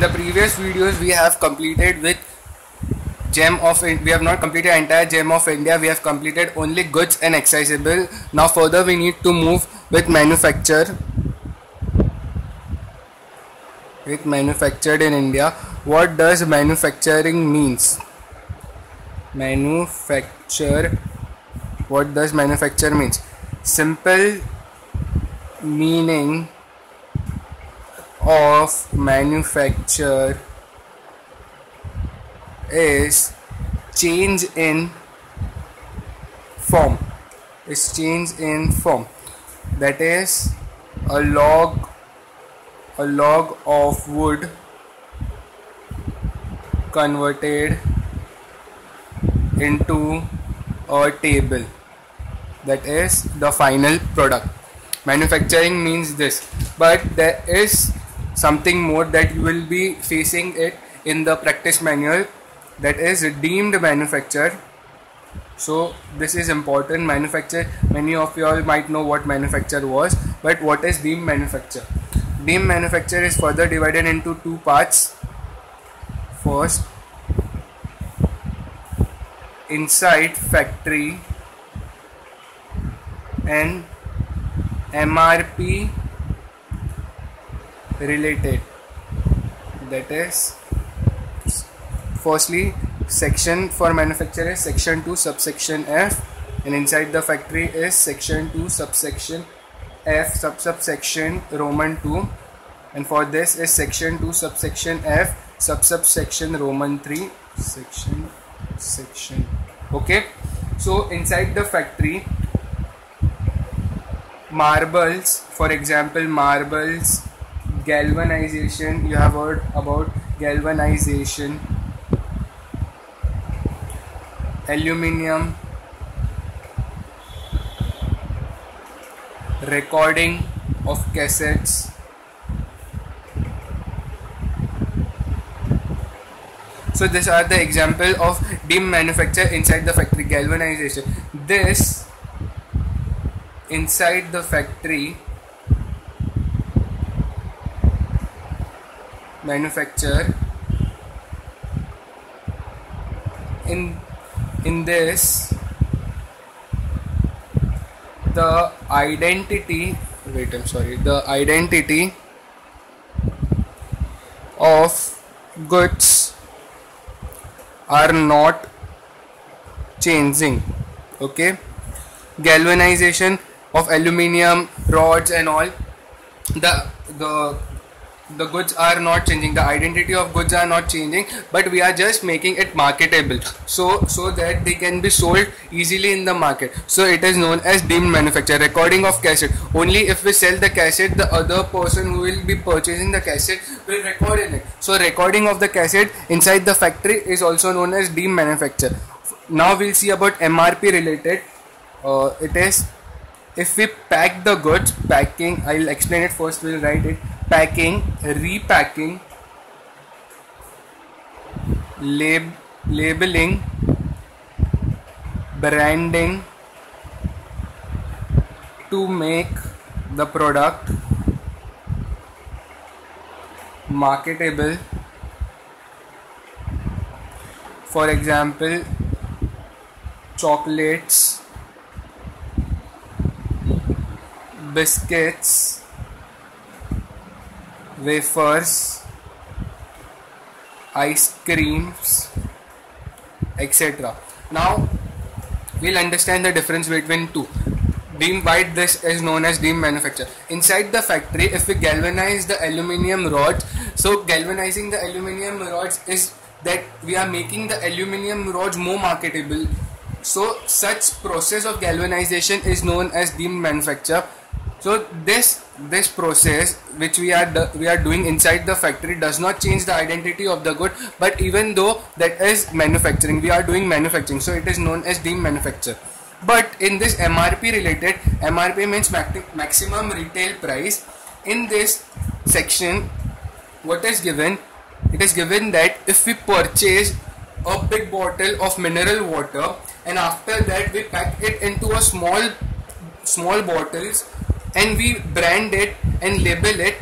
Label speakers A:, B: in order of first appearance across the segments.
A: the previous videos we have completed with Gem of we have not completed entire Gem of India. We have completed only goods and accessible. Now further we need to move with manufacture. With manufactured in India. What does manufacturing means? Manufacture. What does manufacture means? Simple meaning of manufacture is change in form. That is a log of wood converted into a table. That is the final product. Manufacturing means this, but there is something more that you will be facing it in the practice manual, that is deemed manufacture. So this is important. Manufacture, many of you all might know what manufacture was, but what is deemed manufacture? Deemed manufacture is further divided into two parts. First, inside factory and MRP related. That is, firstly, section for manufacture is section 2 subsection F, and inside the factory is section 2 subsection F subsection Roman 2, and for this is section 2 subsection F subsection Roman 3 section. Okay, so inside the factory, marbles, for example, marbles, galvanization, you have heard about galvanization, aluminium, recording of cassettes, so these are the example of deemed manufacture inside the factory. Galvanization, this inside the factory manufacture. In this, the identity of goods are not changing. Okay, galvanization of aluminium rods and all, the goods are not changing, the identity of goods are not changing, but we are just making it marketable so that they can be sold easily in the market. So it is known as deemed manufacture. Recording of cassette, only if we sell the cassette, the other person who will be purchasing the cassette will record in it. So recording of the cassette inside the factory is also known as deemed manufacture. Now we'll see about MRP related. It is, if we pack the goods, packing, I'll explain it first, we'll write it. Packing, repacking, labeling, branding to make the product marketable. For example, chocolates, biscuits, wafers, ice creams, etc. Now we'll understand the difference between two. Deemed, why this is known as deemed manufacture. Inside the factory, if we galvanize the aluminium rods, so galvanizing the aluminium rods is that we are making the aluminium rods more marketable. So such process of galvanization is known as deemed manufacture. So this process which we are doing inside the factory does not change the identity of the good, but even though that is manufacturing, we are doing manufacturing, so it is known as deemed manufacture. But in this MRP related, MRP means maximum retail price. In this section, what is given? It is given that if we purchase a big bottle of mineral water and after that we pack it into a small bottles and we brand it and label it,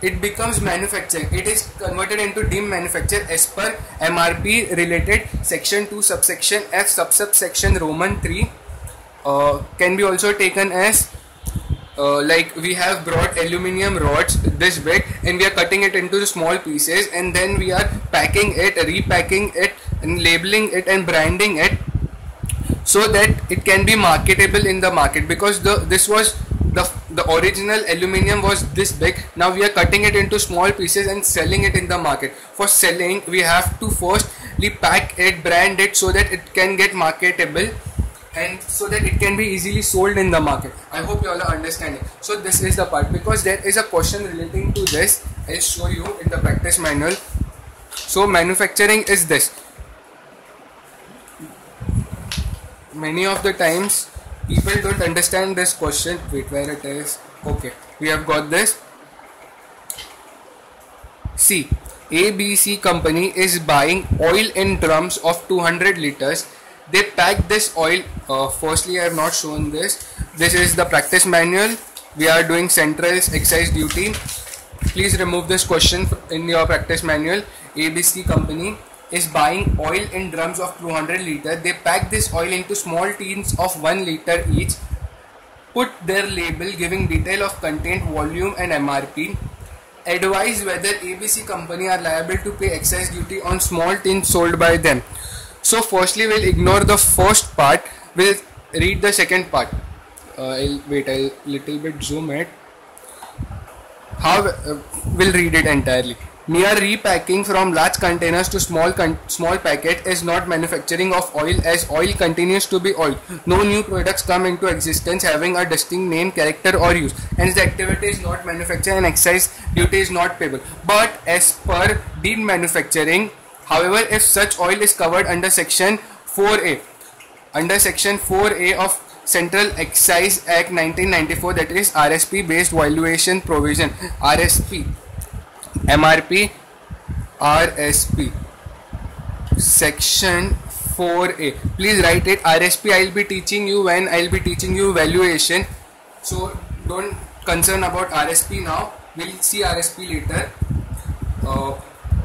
A: it becomes manufacturing. It is converted into deemed manufacture as per MRP related section 2 subsection F subsection Roman 3. Can be also taken as like we have brought aluminium rods this big and we are cutting it into small pieces, and then we are packing it, repacking it, and labeling it and branding it so that it can be marketable in the market, because the original aluminium was this big. Now we are cutting it into small pieces and selling it in the market. For selling, we have to firstly pack it, brand it so that it can get marketable and so that it can be easily sold in the market. I hope you all are understanding. So this is the part, because there is a question relating to this. I'll show you in the practice manual. So manufacturing is this. Many of the times people don't understand this question. Wait, where it is? Okay, we have got this. See, ABC company is buying oil in drums of 200 liters. They pack this oil. Firstly, I have not shown this. This is the practice manual. We are doing central's excise duty. Please remove this question in your practice manual. ABC company is buying oil in drums of 200 liters. They pack this oil into small tins of 1 liter each. Put their label giving detail of content, volume and MRP. Advise whether ABC company are liable to pay excise duty on small tins sold by them. So firstly we'll ignore the first part, we'll read the second part. I'll little bit zoom it. We'll read it entirely. Mere repacking from large containers to small packet is not manufacturing of oil, as oil continues to be oil. No new products come into existence having a distinct name, character or use. Hence the activity is not manufacture and excise duty is not payable. But as per deemed manufacturing, however, if such oil is covered under section 4A, of Central Excise Act 1994, that is RSP based valuation provision, RSP, MRP, RSP, section 4A. Please write it. RSP I will be teaching you when I will be teaching you valuation. So don't concern about RSP now. We'll see RSP later.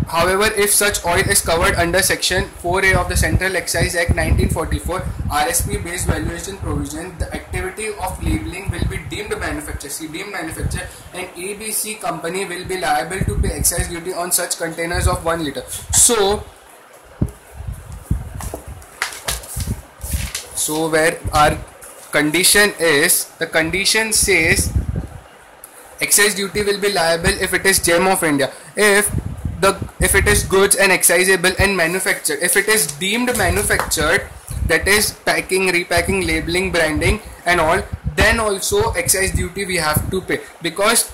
A: However, if such oil is covered under section 4A of the Central Excise Act 1944, RSP based valuation provision, the activity of labeling will be deemed manufacture. See, deemed manufacture, and ABC company will be liable to pay excise duty on such containers of 1 liter. So where our condition is, the condition says excise duty will be liable if it is gem of India. If it is goods and excisable and manufactured, if it is deemed manufactured, that is packing, repacking, labeling, branding and all, then also excise duty we have to pay, because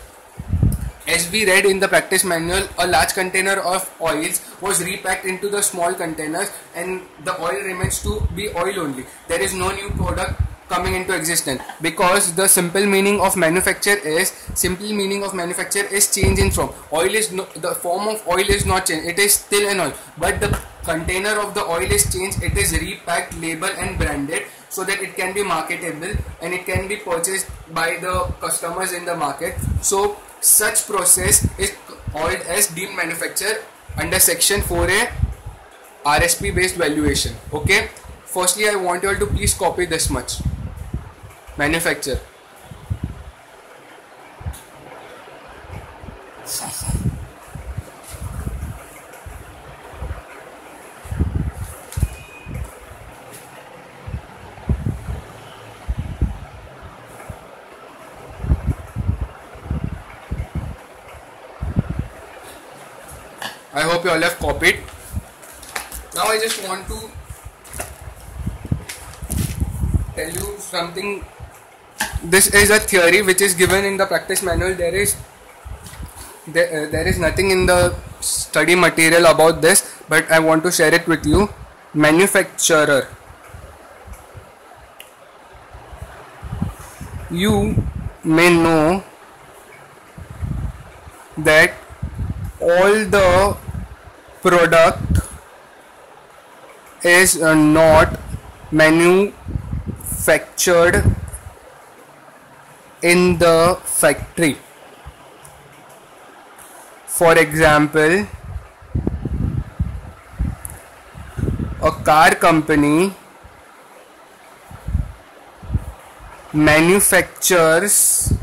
A: as we read in the practice manual, a large container of oils was repacked into the small containers and the oil remains to be oil only. There is no new product coming into existence, because the simple meaning of manufacture is change in form. The form of oil is not changed, it is still an oil, but the container of the oil is changed. It is repacked, labeled and branded so that it can be marketable and it can be purchased by the customers in the market. So such process is called as deemed manufacture under section 4A RSP based valuation. Okay, firstly I want you all to please copy this much. Manufacture. I hope you all have copied. Now I just want to tell you something. This is a theory which is given in the practice manual. There is nothing in the study material about this, but I want to share it with you. Manufacturer. You may know that all the product is not manufactured in the factory. For example, a car company manufactures